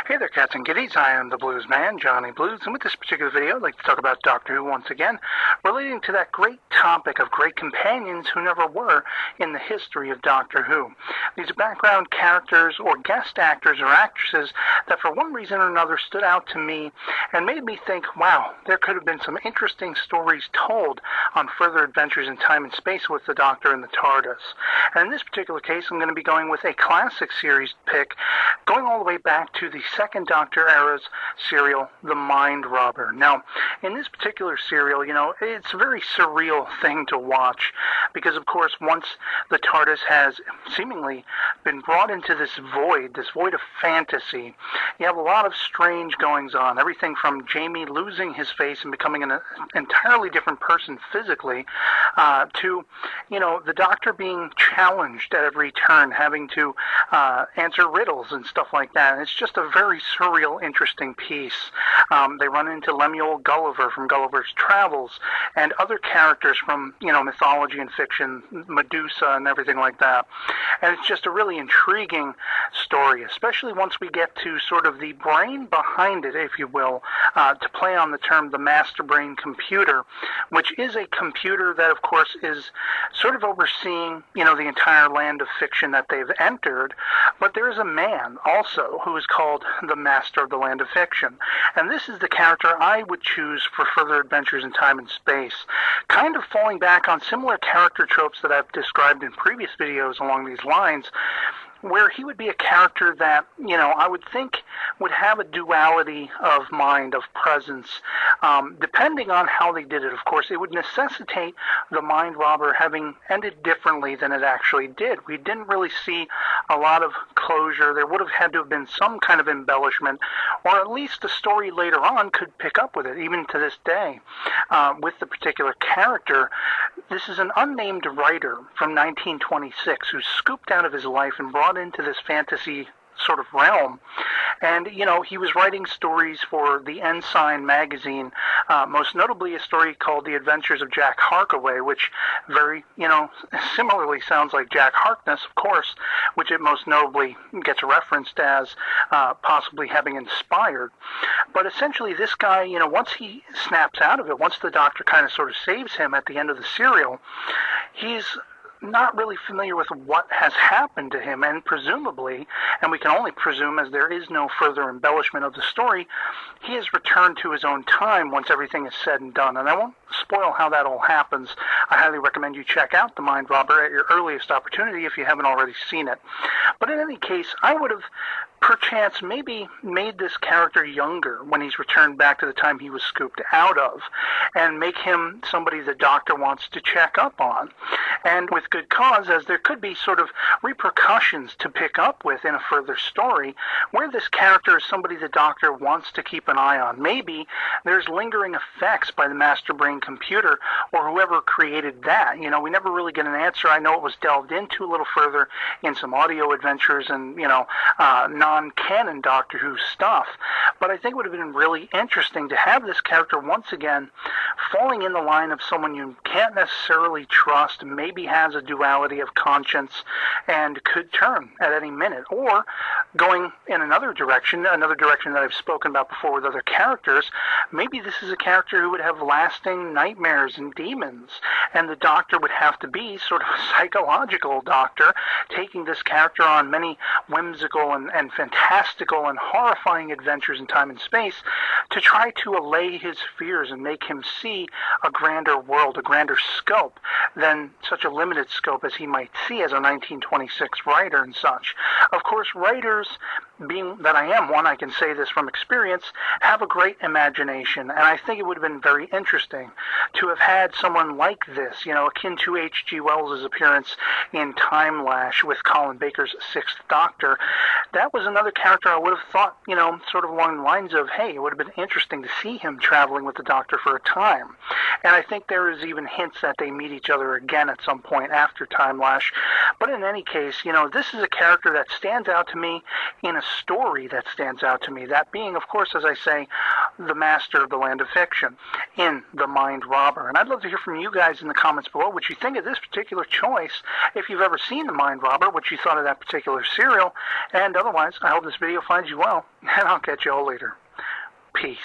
Hey there, cats and kitties. I am the Blues Man, Johnny Blues, and with this particular video, I'd like to talk about Doctor Who once again, relating to that great topic of great companions who never were in the history of Doctor Who. These are background characters or guest actors or actresses that for one reason or another stood out to me and made me think, wow, there could have been some interesting stories told on further adventures in time and space with the Doctor and the TARDIS. And in this particular case, I'm going to be going with a classic series pick, going all the way back to the second Doctor era's serial, The Mind Robber. Now, in this particular serial, it's a very surreal thing to watch because, of course, once the TARDIS has seemingly been brought into this void of fantasy, you have a lot of strange goings-on. Everything from Jamie losing his face and becoming an entirely different person physically to, the Doctor being challenged at every turn, having to answer riddles and stuff like that. And it's just a very surreal, interesting piece. They run into Lemuel Gulliver from Gulliver's Travels and other characters from, mythology and fiction, Medusa and everything like that. And it's just a really intriguing story, especially once we get to sort of the brain behind it, if you will, to play on the term the master brain computer, which is a computer that, of course, is sort of overseeing, the entire land of fiction that they've entered. But there is a man also who is called the master of the land of fiction. And this is the character I would choose for further adventures in time and space, kind of falling back on similar character tropes that I've described in previous videos along these lines, where he would be a character that, I would think would have a duality of mind, of presence, depending on how they did it. Of course, it would necessitate the Mind Robber having ended differently than it actually did. We didn't really see a lot of closure. There would have had to have been some kind of embellishment, or at least a story later on could pick up with it, even to this day, with the particular character. This is an unnamed writer from 1926 who scooped out of his life and brought into this fantasy sort of realm. And, he was writing stories for the Ensign magazine, most notably a story called The Adventures of Jack Harkaway, which very, similarly sounds like Jack Harkness, of course, which it most notably gets referenced as possibly having inspired. But essentially this guy, once he snaps out of it, once the Doctor kind of sort of saves him at the end of the serial, he's not really familiar with what has happened to him, and presumably, and we can only presume as there is no further embellishment of the story, he has returned to his own time once everything is said and done. And I won't spoil how that all happens. I highly recommend you check out The Mind Robber at your earliest opportunity if you haven't already seen it. But in any case, I would have perchance maybe made this character younger when he's returned back to the time he was scooped out of, and make him somebody the Doctor wants to check up on. And with good cause, as there could be sort of repercussions to pick up with in a further story, where this character is somebody the Doctor wants to keep an eye on. Maybe there's lingering effects by the master brain computer or whoever created that. We never really get an answer. I know it was delved into a little further in some audio adventures and, non-canon Doctor Who stuff. But I think it would have been really interesting to have this character once again falling in the line of someone you can't necessarily trust, maybe has a duality of conscience, and could turn at any minute. Or going in another direction that I've spoken about before with other characters, maybe this is a character who would have lasting nightmares and demons, and the Doctor would have to be sort of a psychological doctor, taking this character on many whimsical and fantastical and horrifying adventures in time and space to try to allay his fears and make him see a grander world, a grander scope than such a limited scope as he might see as a 1926 writer and such. Of course, writers, being that I am one, I can say this from experience, have a great imagination, and I think it would have been very interesting to have had someone like this, akin to H.G. Wells' appearance in Time Lash with Colin Baker's Sixth Doctor. That was another character I would have thought, sort of along the lines of, hey, it would have been interesting to see him traveling with the Doctor for a time. And I think there is even hints that they meet each other again at some point after Time Lash. But in any case, this is a character that stands out to me in a story that stands out to me. That being, of course, as I say, the master of the land of fiction in The Mind Robber. And I'd love to hear from you guys in the comments below what you think of this particular choice, if you've ever seen The Mind Robber, what you thought of that particular serial, and otherwise, I hope this video finds you well, and I'll catch you all later. Peace.